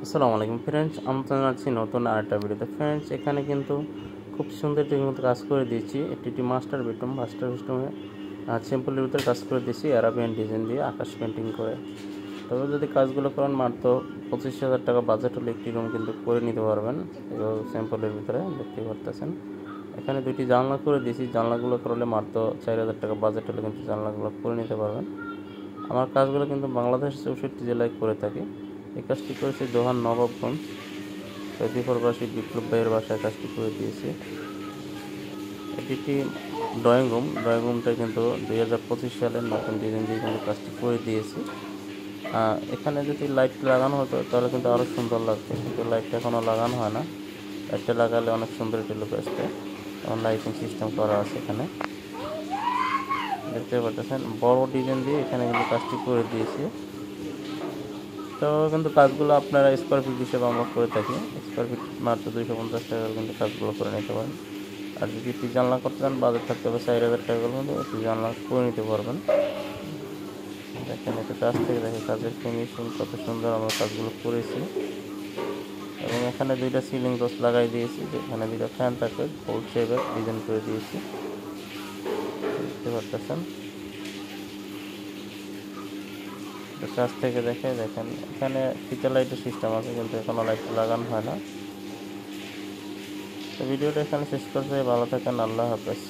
আসসালামু আলাইকুম ফ্রেন্ডস, আমি জানাচ্ছি নতুন আরেকটা ভিডিওতে। ফ্রেন্ডস, এখানে কিন্তু খুব সুন্দর মতো কাজ করে দিয়েছি। এটি মাস্টার বেডরুমে সিম্পলের ভিতরে কাজ করে দিয়েছি অ্যারাবিয়ান ডিজাইন দিয়ে আকাশ পেন্টিং করে। তবে যদি কাজগুলো করেন মাত্র 25,000 টাকা বাজেট হলে একটি রুম কিন্তু করে নিতে পারবেন। এবার সিম্পলের ভিতরে দেখতে পারতেছেন এখানে দুইটি জানলা করে দিয়েছি। জানলাগুলো করলে মাত্র 4,000 টাকা বাজেট হলে কিন্তু জানলাগুলো করে নিতে পারবেন। আমার কাজগুলো কিন্তু বাংলাদেশ 64 জেলায় করে থাকি। এই কাজটি করেছি দোহান নবাবগঞ্জ সৌদি প্রবাসী বিপ্লব ভাইয়ের বাসায় কাজটি করে দিয়েছি। এটি একটি ড্রয়িং রুমটা কিন্তু 2025 সালের নতুন ডিজাইন দিয়ে কিন্তু কাজটি করে দিয়েছি। এখানে যদি লাইট লাগানো হতো তাহলে কিন্তু আরও সুন্দর লাগতো, কিন্তু লাইটটা এখনও লাগানো হয় না। লাইটটা লাগালে অনেক সুন্দর একটি লুক আসবে। এবং লাইটিং সিস্টেম করা আছে এখানে দেখতে পাচ্ছেন। বড় ডিজাইন দিয়ে এখানে কিন্তু কাজটি করে দিয়েছি। তো কিন্তু কাজগুলো আপনারা স্কোয়ার ফিট হিসেবে আমরা করে থাকি। স্কোয়ার ফিট মাত্র 250 টাকা কিন্তু কাজগুলো করে নিতে পারেন। আর যদি একটি জানলা করতে চান বাজেট থাকতে হবে 4,000 টাকা কিন্তু একটি জানলা করে নিতে পারবেন। দেখেন এটা কাজ থেকে দেখে কাজের ফিনিশিং কত সুন্দর আমরা কাজগুলো করেছি। এবং এখানে দুইটা সিলিং রোজ লাগাই দিয়েছি, যেখানে দুইটা ফ্যান থাকে গোল শেপের ডিজাইন করে দিয়েছি দেখতে পাচ্ছেন। কাছ থেকে দেখেন এখানে ফিতা লাইটের সিস্টেম আছে, কিন্তু এখনও লাইট লাগানো হয় না। তো ভিডিওটা এখানে শেষ করতে ভালো থাকেন, আল্লাহ হাফেজ।